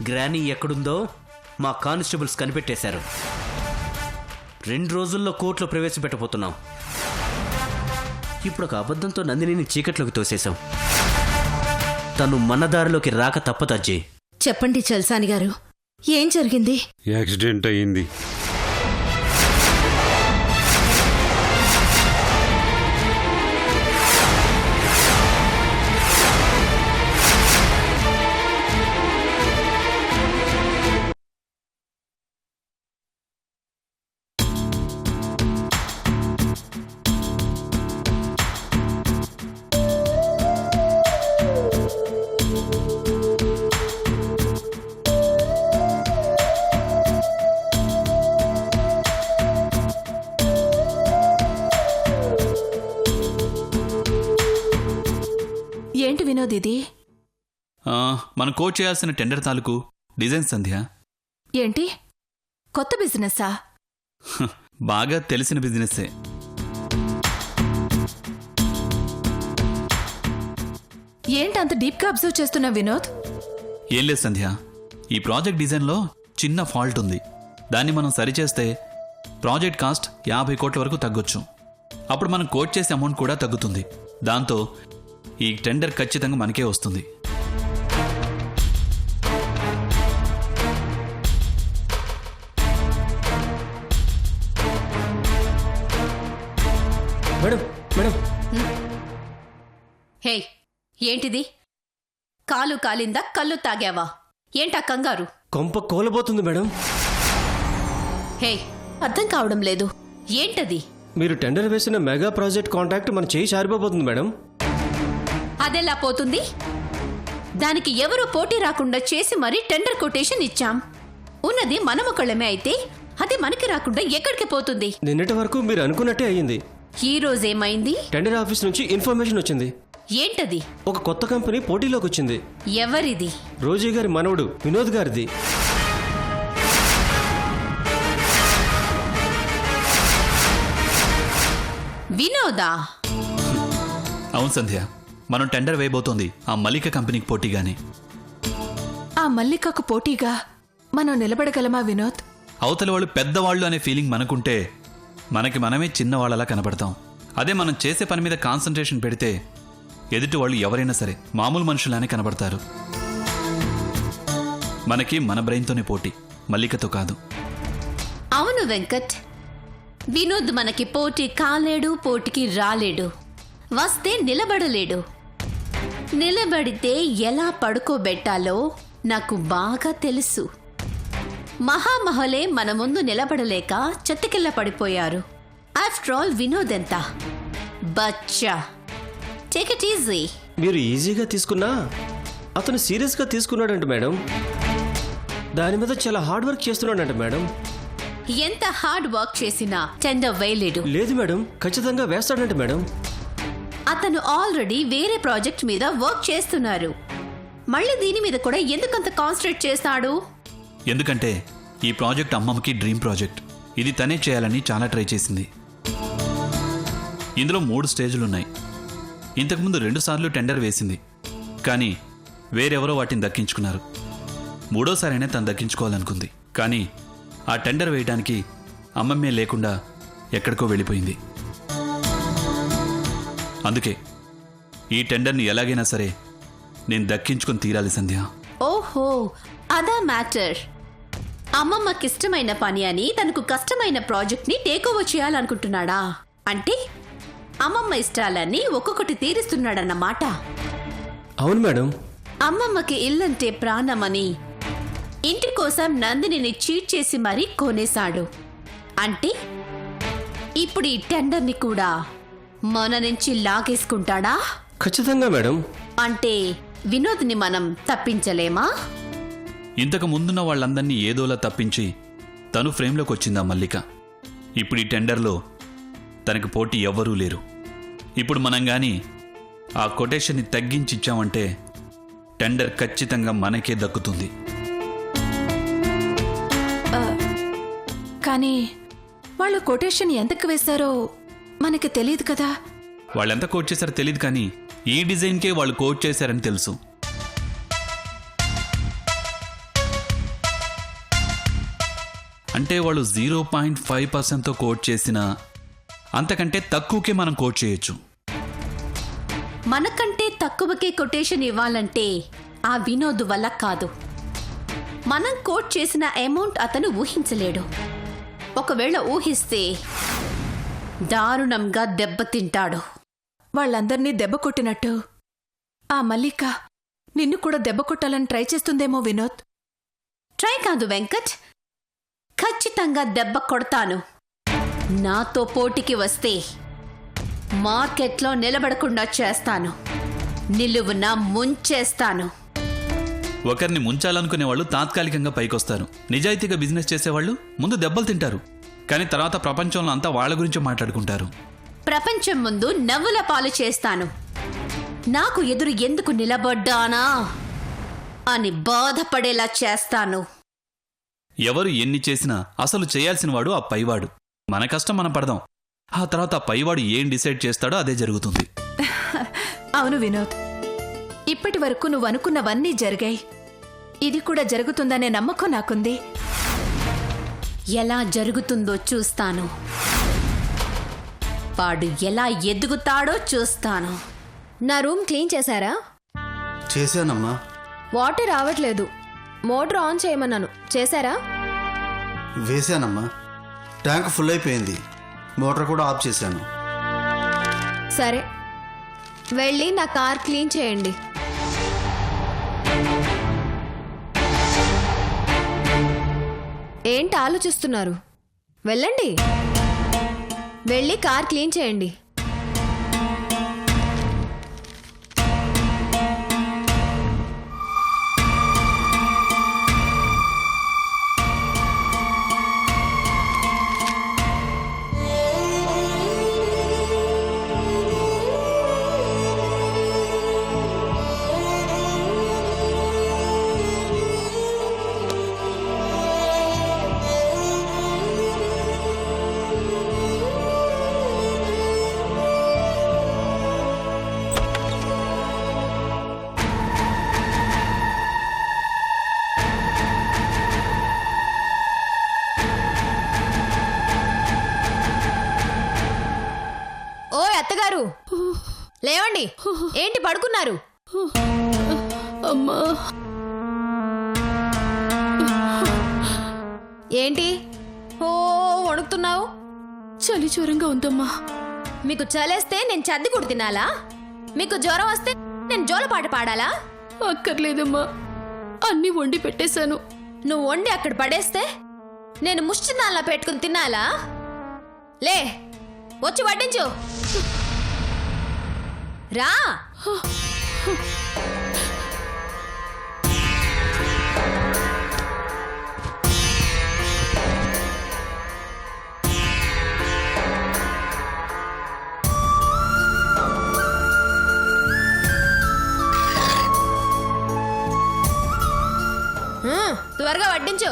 Granny ఎక్కడుందో మా constables కనిపెట్టేశారు. 2 రోజుల్లో కోర్టులో ప్రవేశపెట్టబోతున్నాం. ఇప్పుడు ఒక అబద్ధంతో నందినిని చీకట్లోకి తోసేశాం. తను మన దారిలోకి రాక తప్పదు అజ్జయ్. చెప్పండి చల్సాని గారు, ఏం జరిగింది? యాక్సిడెంట్ అయ్యింది. ఏంటి వినోద్ ఇది? మనం కోట్ చేయాల్సిన టెండర్ తాలూకు డిజైన్ సంధ్య. ఏంటి కొత్త బిజినెస్సా? బాగా తెలిసిన బిజినెస్సే. ఏంటి అంత డీప్గా అబ్జర్వ్ చేస్తున్నా వినోద్? ఏం లేదు సంధ్య, ఈ ప్రాజెక్ట్ డిజైన్లో చిన్న ఫాల్ట్ ఉంది. దాన్ని మనం సరిచేస్తే ప్రాజెక్ట్ కాస్ట్ 50 కోట్ల వరకు తగ్గొచ్చు. అప్పుడు మనం కోట్ చేసే అమౌంట్ కూడా తగ్గుతుంది. దాంతో ఈ టెండర్ ఖచ్చితంగా మనకే వస్తుంది. మేడం మేడం హే, ఏంటిది? కాలు కాలిందా, కళ్ళు తాగావా? ఏంటా కంగారు? కొంప కోలబోతుంది మేడం. హే, అర్థం కావడం లేదు. ఏంటది? మీరు టెండర్ వేసిన మెగా ప్రాజెక్ట్ కాంట్రాక్ట్ మన చేయి జారిపోతుంది మేడం. అదెలా పోతుంది? దానికి ఎవరూ పోటీ రాకుండా చేసి మరీ టెండర్ కొటేషన్ ఇచ్చాం. ఉన్నది మనమొకళ్ళమే అయితే అది మనకి రాకుండా ఎక్కడికి పోతుంది? నిన్నటి వరకు మీరు అనుకున్నట్టే అయ్యింది. ఈ రోజేమైంది? టెండర్ ఆఫీస్ నుంచి ఇన్ఫర్మేషన్ వచ్చింది. ఏంటది? ఒక కొత్త కంపెనీ పోటీలోకి వచ్చింది. ఎవరిది? రోజీ గారి మనవడు వినోద్ గారిది. వినోదా? అవును సంధ్య, మనం టెండర్ వేయబోతోంది ఆ మల్లిక కంపెనీకి పోటీగానే. ఆ మల్లికకు పోటీగా మనం నిలబడగలమా వినోద్? అవతల వాళ్ళు పెద్దవాళ్ళు అనే ఫీలింగ్ మనకుంటే మనకి మనమే చిన్నవాళ్ళలా కనబడతాం. అదే మనం చేసే పని మీద కాన్సన్ట్రేషన్ పెడితే ఎదుటి వాళ్ళు ఎవరైనా సరే మామూలు మనుషులానే కనబడతారు. మనకి మన బ్రెయిన్తోనే పోటీ, మల్లికతో కాదు. అవును వెంకట్, వినోద్ మనకి పోటీ కాలేడు, పోటీకి రాలేడు. వస్తే నిలబడలేడు. నిలబడితే ఎలా పడుకోబెట్టాలో నాకు బాగా తెలుసు. మహామహలే మన ముందు నిలబడలేక చెత్తకిల్ల పడిపోయారు. ఆఫ్టర్ ఆల్ వినోద్ ఎంత బచ్చా. Take it easy. మీరు ఈజీగా తీసుకున్నా అతను సీరియస్గా తీసుకున్నాడంట మేడం. దాని మీద చాలా హార్డ్ వర్క్ చేస్తున్నాడంట మేడం. ఎంత హార్డ్ వర్క్ చేసినా టెండర్ వేయలేడు. లేదు మేడం, ఖచ్చితంగా వేస్తాడంట మేడం. అతను ఆల్రెడీ వేరే ప్రాజెక్ట్ మీద వర్క్ చేస్తున్నారు. మళ్ళీ దీని మీద కూడా ఎందుకంత కాన్సన్ట్రేట్ చేస్తాడు? ఎందుకంటే ఈ ప్రాజెక్ట్ అమ్మమ్మకి డ్రీమ్ ప్రాజెక్ట్. ఇది తనే చేయాలని చాలా ట్రై చేసింది. ఇందులో 3 స్టేజ్లున్నాయి. ఇంతకుముందు 2 సార్లు టెండర్ వేసింది, కానీ వేరెవరో వాటిని దక్కించుకున్నారు. 3వసారైనా తను దక్కించుకోవాలనుకుంది, కానీ ఆ టెండర్ వేయడానికి అమ్మమ్మే లేకుండా ఎక్కడికో వెళ్ళిపోయింది. అందుకే ఈ టెండర్ని ఎలాగైనా సరే నేను దక్కించుకొని తీరాలి సంధ్య. ఓహో, అదా మ్యాటర్. అమ్మమ్మకిష్టమైన పని అని తనకు కష్టమైన ప్రాజెక్ట్ ని టేక్ ఓవర్ చేయాలనుకుంటున్నాడా? అంటే అమ్మమ్మ ఇష్టాలన్నీ ఒక్కొక్కటి తీరుస్తున్నాడన్నమాట. అవును మేడం. అమ్మమ్మకి ఇల్లంటే ప్రాణమని ఇంటి కోసం నందినిని చీట్ చేసి మరీ కొనేశాడు. అంటే ఇప్పుడు ఈ టెండర్ని కూడా మన నుంచి లాగేసుకుంటాడా? ఖచ్చితంగా మేడం. అంటే వినోద్ని మనం తప్పించలేమా? ఇంతకు ముందున్న వాళ్ళందరినీ ఏదోలా తప్పించి తను ఫ్రేమ్లోకి వచ్చిందా మల్లిక. ఇప్పుడు ఈ టెండర్లో తనకు పోటీ ఎవ్వరూ లేరు. ఇప్పుడు మనం గాని ఆ కొటేషన్ని తగ్గించిచ్చామంటే టెండర్ ఖచ్చితంగా మనకే దక్కుతుంది. కానీ వాళ్ళు కొటేషన్ ఎంతకు వేశారో మనకి తెలియదు కదా. వాళ్ళెంత కోట్ చేశారో తెలియదు, కానీ ఈ డిజైన్కే వాళ్ళు కోట్ చేశారని తెలుసు. అంటే వాళ్ళు 0.5%తో కోట్ చేసిన అంతకంటే తక్కువకే మనం కోట్ చేయొచ్చు. మనకంటే తక్కువకే కొటేషన్ ఇవ్వాలంటే ఆ వినోద్ వల్ల కాదు. మనం కోట్ చేసిన అమౌంట్ అతను ఊహించలేడు. ఒకవేళ ఊహిస్తే దారుణంగా దెబ్బతింటాడు. వాళ్ళందర్నీ దెబ్బ కొట్టినట్టు ఆ మల్లిక నిన్ను కూడా దెబ్బ కొట్టాలని ట్రై చేస్తుందేమో వినోద్. ట్రై కాదు వెంకట్, ఖచ్చితంగా దెబ్బ కొడతాను. నాతో పోటీకి వస్తే మార్కెట్లో నిలబడకుండా చేస్తాను, నిలువున ముంచేస్తాను. ఒకరిని ముంచాలనుకునే వాళ్ళు తాత్కాలికంగా పైకొస్తారు. నిజాయితీగా బిజినెస్ చేసేవాళ్ళు ముందు దెబ్బలు తింటారు, కానీ తర్వాత ప్రపంచంలో అంతా వాళ్ళ గురించి మాట్లాడుకుంటారు. ప్రపంచం ముందు నవ్వుల పాలు చేస్తాను. నాకు ఎదురు ఎందుకు నిలబడ్డానా అని బాధపడేలా చేస్తాను. ఎవరు ఎన్ని చేసినా అసలు చేయాల్సిన వాడు ఆ పైవాడు. మన కష్టం మనం పడదాం, ఆ తర్వాత ఆ పైవాడు ఏం డిసైడ్ చేస్తాడో అదే జరుగుతుంది. అవును వినోద్, ఇప్పటి వరకు నువ్వు అనుకున్నవన్నీ జరిగాయి. ఇది కూడా జరుగుతుందనే నమ్మకం నాకుంది. ఎలా జరుగుతుందో చూస్తాను. వాడు ఎలా ఎదుగుతాడో చూస్తాను. నా రూమ్ క్లీన్ చేశారా? చేశానమ్మా. వాటర్ రావట్లేదు, మోటార్ ఆన్ చేయమన్నాను, చేశారా? వేశానమ్మా. ట్యాంక్ ఫుల్ అయిపోయింది, మోటార్ కూడా ఆఫ్ చేశాను. సరే, వెళ్ళి నా కార్ క్లీన్ చేయండి. ఏంటి ఆలోచిస్తున్నారు? వెళ్ళండి, వెళ్ళి కార్ క్లీన్ చేయండి. అత్తగారు లేవండి, ఏంటి పడుకున్నారు? అమ్మా, ఏంటి ఓ వణుకుతున్నావు? చలి జ్వరంగా ఉందమ్మా. మీకు చలేస్తే నేను చద్దిగుడు తినాలా? మీకు జ్వరం వస్తే నేను జోలపాట పాడాలా? అక్కర్లేదమ్మా, అన్నీ వండి పెట్టేశాను. నువ్వు వండి అక్కడ పడేస్తే నేను ముష్టినాల్లా పెట్టుకుని తినాలా? లే, వచ్చి వడ్డించు. రా. త్వరగా వడ్డించు.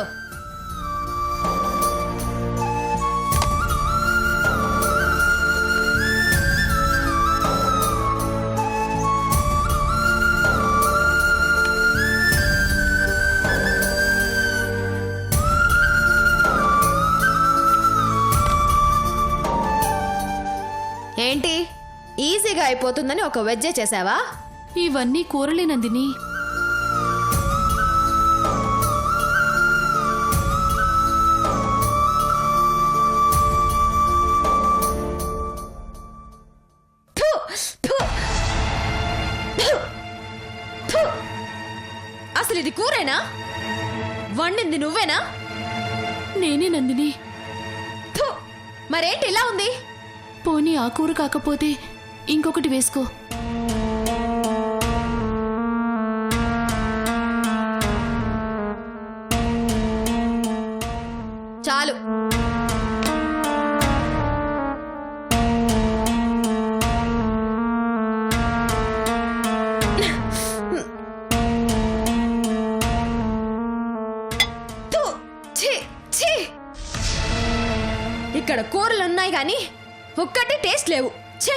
ఏంటి ఈజీగా అయిపోతుందని ఒక వెజ్జే చేసావా? ఇవన్నీ కూరలే నందిని. అసలు ఇది కూరేనా? వండింది నువ్వేనా? నేనే నందిని. మరేంటి ఇలా ఉంది? పోనీ ఆ కూర కాకపోతే ఇంకొకటి వేసుకో. చాలు. ఇక్కడ కూరలు ఉన్నాయి కానీ ఒక్కటి టేస్ట్ లేవు. ఛే!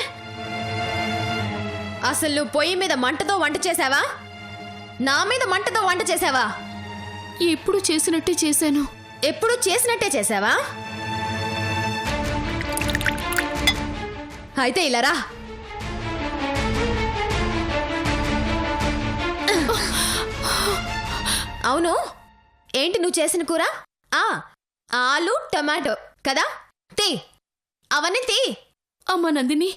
అసలు నువ్వు పొయ్యి మీద మంటతో వంట చేసావా? నా మీద మంటతో వంట చేసావా? ఎప్పుడు చేసినట్టే చేశాను. ఎప్పుడు చేసినట్టే చేసావా? అయితే ఇలా రా. అవును, ఏంటి నువ్వు చేసిన కూర? ఆలు టమాటో కదా? తీ, అవన్నీ తీ. అమ్మా నందిని,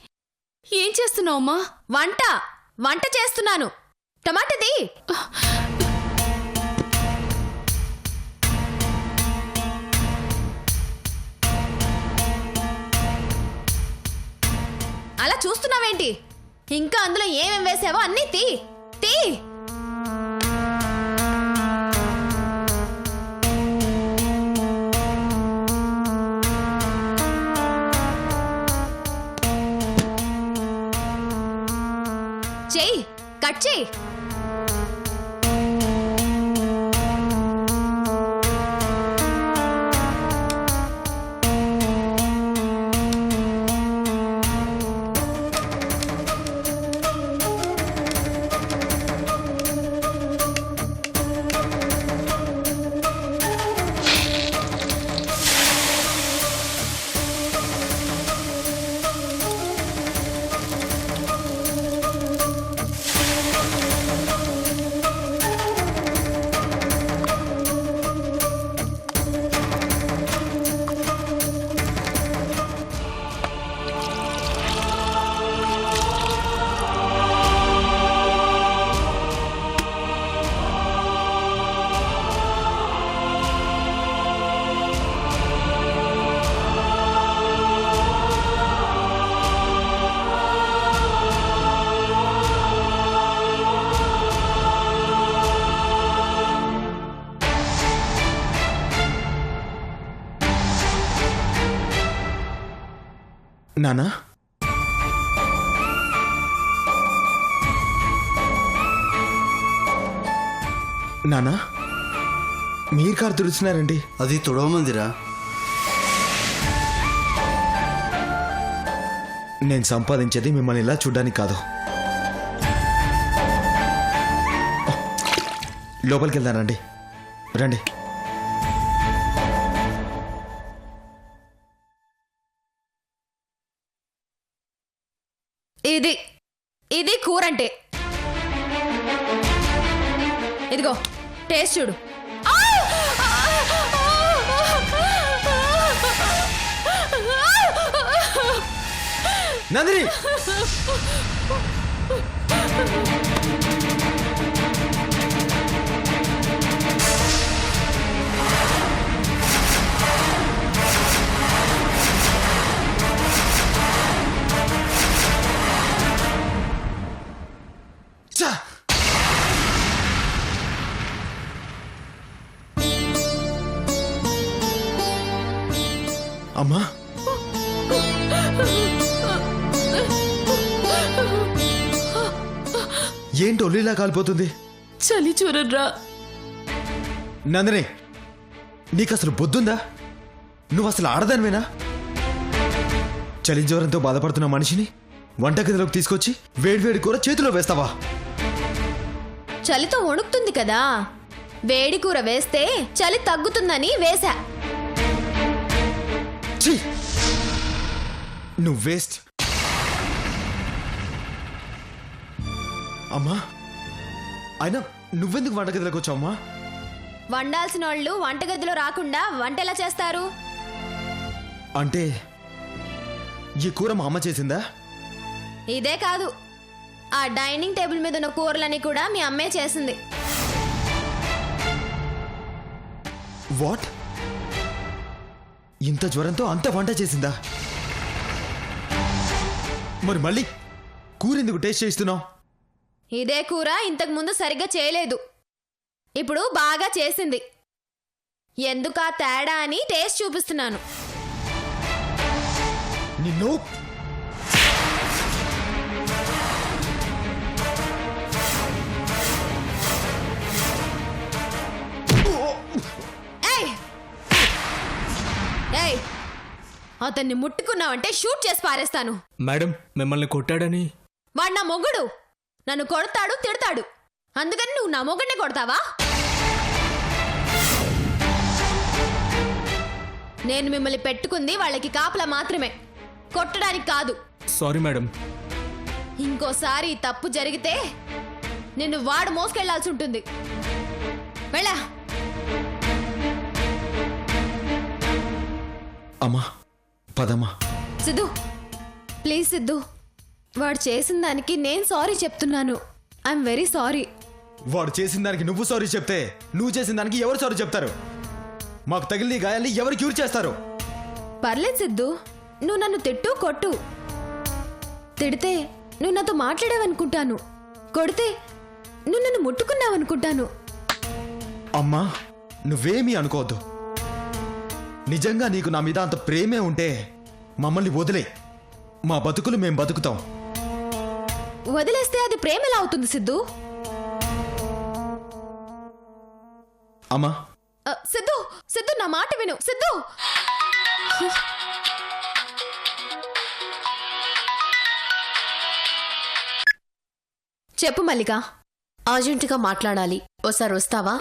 ఏం చేస్తున్నావమ్మా? వంట చేస్తున్నాను. టమాటా తీ. అలా చూస్తున్నావేంటి? ఇంకా అందులో ఏమేం వేసావో అన్నీ తీ. తీ. చెయ్యి, కట్ చెయ్యి. నానా, నానా, మీరు కారు తుడుస్తున్నారండి? అది తుడవమందిరా. నేను సంపాదించేది మిమ్మల్ని ఇలా చూడ్డానికి కాదు. లోపలికి వెళ్దానండి, రండి. ఇది కూరంటే. ఇదిగో టేస్ట్ చూడు. నందిని, అమ్మా, ఏంటి ఒళ్ళిలా కాలిపోతుంది? చలి చూడరా నందిని, నీకు అసలు బొద్దుందా? నువ్వు అసలు ఆడదానివేనా? చలి జ్వరంతో బాధపడుతున్న మనిషిని వంటగదిలోకి తీసుకొచ్చి వేడివేడి కూర చేతిలో వేస్తావా? చలితో వణుకుతుంది కదా, వేడి కూర వేస్తే చలి తగ్గుతుందని వేశా. ఛీ! నువ్వు వేస్ట్. అమ్మా, అయినా నువ్వెందుకు వంటగదిలోకి వచ్చావమ్మా? వండాల్సిన వాళ్ళు వంటగదిలో రాకుండా వంట ఎలా చేస్తారు? అంటే ఈ కూర మా అమ్మ చేసిందా? ఇదే కాదు, ఆ డైనింగ్ టేబుల్ మీద ఉన్న కూరలని కూడా మీ అమ్మే చేసింది. వాట్? ఇంత జ్వరంతో అంత వంట చేసిందా? మరి మళ్ళీ కూర ఎందుకు టేస్ట్ చేస్తున్నావు? ఇదే కూర ఇంతకు ముందు సరిగ్గా చేయలేదు, ఇప్పుడు బాగా చేసింది. ఎందుకా తేడా అని టేస్ట్ చూపిస్తున్నాను. నిన్ను అతన్ని ముట్టుకున్నావంటే షూట్ చేసి పారేస్తాను. మేడం, మిమ్మల్ని కొట్టాడని. వాడు నా మొగుడు, నన్ను కొడతాడు, తిడతాడు. అందుకని నువ్వు నా మొగుడిని కొడతావా? నేను మిమ్మల్ని పెట్టుకుంది వాళ్ళకి కాపలా మాత్రమే, కొట్టడానికి కాదు. Sorry madam. ఇంకోసారి ఈ తప్పు జరిగితే నిన్ను వాడు మోసుకెళ్లాల్సి ఉంటుంది. వెళ్ళా. అమ్మా పదమ్మా. సిద్ధు ప్లీజ్ సిద్ధు, వాడు చేసిన దానికి నేను సారీ చెప్తున్నాను. I'm very sorry. వాడు చేసిన దానికి నువ్వు సారీ చెప్తే నువ్వు చేసిన దానికి ఎవరు సారీ చెప్తారు? మాకు తగిలిన ఈ గాయాల్ని ఎవరు క్యూర్ చేస్తారు? పర్లేదు సిద్ధు, నువ్వు నన్ను తిట్టు కొట్టు. తిడితే నువ్వు నాతో మాట్లాడావనుకుంటాను, కొడితే నువ్వు నన్ను ముట్టుకున్నావనుకుంటాను. అమ్మా నువ్వేమీ అనుకోవద్దు. నిజంగా నీకు నా మీద అంత ప్రేమే ఉంటే మమ్మల్ని వదిలే, మా బతుకులు మేం బతుకుతాం. వదిలేస్తే అది ప్రేమ ఎలా అవుతుంది సిద్ధు? అమ్మా సిద్ధు సిద్ధు నా మాట విను సిద్ధు. చెప్పు మల్లిక. అర్జెంటుగా మాట్లాడాలి, ఓసారి వస్తావా?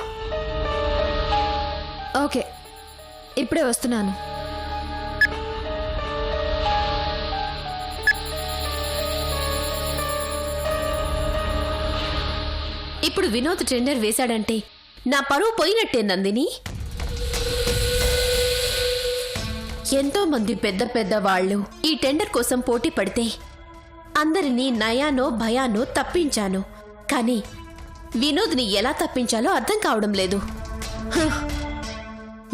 ఓకే, ఇప్పుడే వస్తున్నాను. ఇప్పుడు వినోద్ టెండర్ వేశాడంటే నా పరువు పోయినట్టే నందిని. ఎంతో మంది పెద్ద పెద్ద వాళ్ళు ఈ టెండర్ కోసం పోటీ పడితే అందరినీ నయానో భయానో తప్పించాను, కానీ వినోద్ని ఎలా తప్పించాలో అర్థం కావడం లేదు.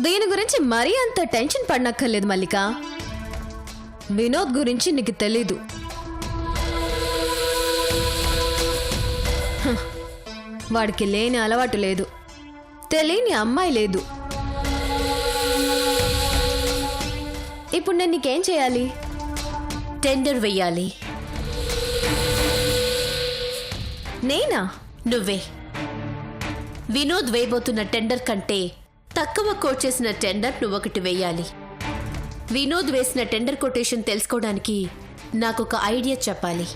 దీని గురించి మరీ అంత టెన్షన్ పడనక్కర్లేదు మల్లిక. వినోద్ గురించి నీకు తెలీదు. వాడికి లేని అలవాటు లేదు, తెలియని అమ్మాయి లేదు. ఇప్పుడు నేను నీకేం చేయాలి? టెండర్ వెయ్యాలి. నేనా? నువ్వే. వినోద్ వేయబోతున్న టెండర్ కంటే తక్కువ కోట్ చేసిన టెండర్ నువ్వొకటి వేయాలి. వినోద్ వేసిన టెండర్ కొటేషన్ తెలుసుకోవడానికి నాకొక ఐడియా చెప్పాలి.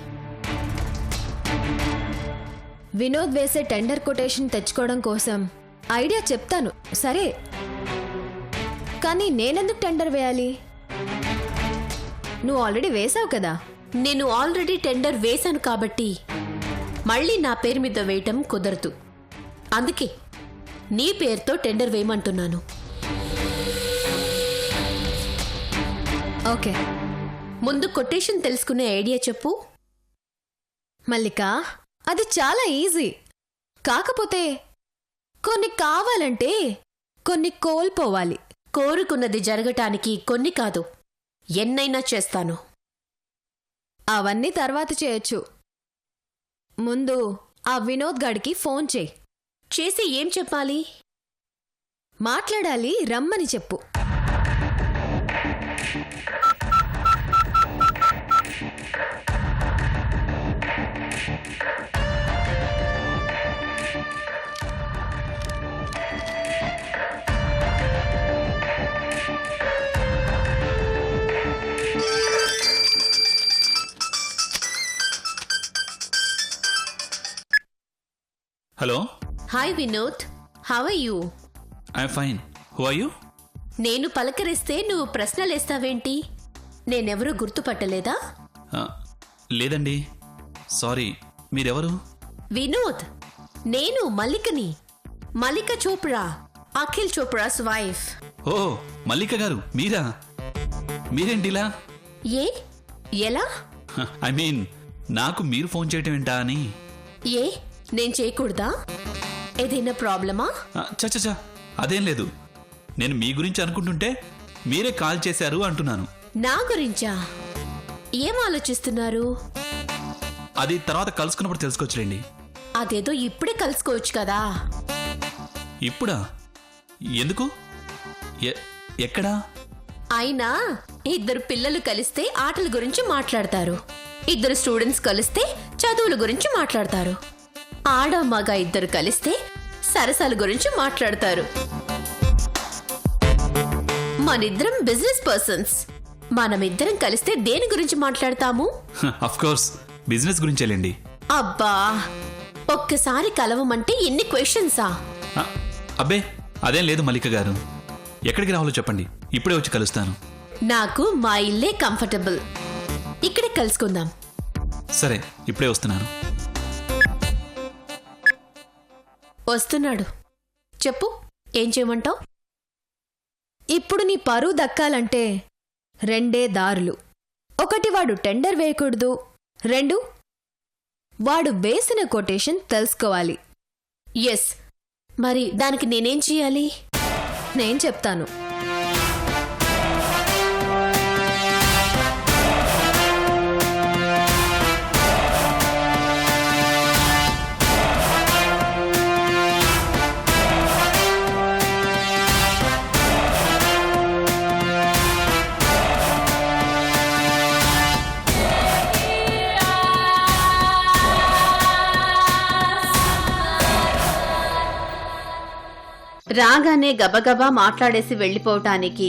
వినోద్ వేసే టెండర్ కొటేషన్ తెచ్చుకోవడం కోసం ఐడియా చెప్తాను సరే, కానీ నేనెందుకు టెండర్ వేయాలి? నువ్వు ఆల్రెడీ వేసావు కదా. నేను ఆల్రెడీ టెండర్ వేశాను కాబట్టి మళ్ళీ నా పేరు మీద వేయటం కుదరదు. అందుకే నీ పేరుతో టెండర్ వేయమంటున్నాను. ఓకే, ముందు కొటేషన్ తెలుసుకునే ఐడియా చెప్పు. మల్లిక, అది చాలా ఈజీ. కాకపోతే కొన్ని కావాలంటే కొన్ని కోల్పోవాలి. కోరుకున్నది జరగటానికి కొన్ని కాదు, ఎన్నైనా చేస్తాను. అవన్నీ తర్వాత చేయొచ్చు. ముందు ఆ వినోద్ గాడికి ఫోన్ చేయి. చేసి ఏం చెప్పాలి? మాట్లాడాలి, రమ్మని చెప్పు. Hello. Hi Vinod, how are you? I'm fine. Who are you? నేను పలకరిస్తే నువ్వు ప్రశ్నలేస్తావేంటి? నేనెవరూ గుర్తుపట్టలేదా? లేదండి, సారీ. మీరెవరు? వినోద్, నేను మల్లికని. మల్లిక చోప్రా, అఖిల్ చోప్రాస్ వైఫ్. ఓ మల్లిక గారు, మీరా? మీరేంటిలా? ఏ ఎలా? ఐ మీన్, నాకు మీరు ఫోన్ చేయటం ఏంటా అని. ఏ నేను చేయకూడదా? ఏదైనా ప్రాబ్లమా? చచ్చా, అదేం లేదు. నేను మీ గురించి అనుకుంటుంటే మీరే కాల్ చేశారు అంటున్నాను. నా గురించా? ఏం ఆలోచిస్తున్నారు? అది తర్వాత కలుసుకున్నప్పుడు తెలుసుకోవచ్చులేండి. అదేదో ఇప్పుడే కలుసుకోవచ్చు కదా. ఇప్పుడా? ఎందుకు? ఎక్కడా? అయినా ఇద్దరు పిల్లలు కలిస్తే ఆటల గురించి మాట్లాడతారు, ఇద్దరు స్టూడెంట్స్ కలిస్తే చదువుల గురించి మాట్లాడతారు, ఆడ మగ ఇద్దరు కలిస్తే సరసాల గురించి మాట్లాడతారు. మనిద్దరం బిజినెస్ పర్సన్స్, మనమిద్దరం కలిస్తే దేని గురించి మాట్లాడతాము? అఫ్ కోర్స్ బిజినెస్ గురించేలేండి. అబ్బా, ఒక్కసారి కలవమంటే ఎన్ని క్వశ్చన్సా? అబ్బే అదేం లేదు మల్లిక గారు. ఎక్కడికి రావాలో చెప్పండి, ఇప్పుడే వచ్చి కలుస్తాను. నాకు మా ఇల్లే కంఫర్టబుల్. ఇక్కడే కలుసుకుందాం. సరే, ఇప్పుడే వస్తున్నాను. వస్తున్నాడు. చెప్పు, ఏం చేయమంటావు? ఇప్పుడు నీ పరువు దక్కాలంటే 2 దారులు. 1 వాడు టెండర్ వేయకూడదు, 2 వాడు వేసిన కొటేషన్ తెలుసుకోవాలి. ఎస్. మరి దానికి నేనేం చేయాలి? నేను చెప్తాను. రాగానే గబగబా మాట్లాడేసి వెళ్ళిపోవటానికి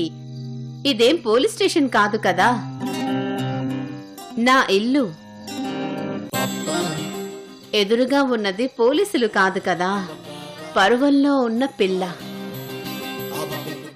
ఇదేం పోలీస్ స్టేషన్ కాదు కదా, నా ఇల్లు. ఎదురుగా ఉన్నది పోలీసులు కాదు కదా, పరువల్లో ఉన్న పిల్ల.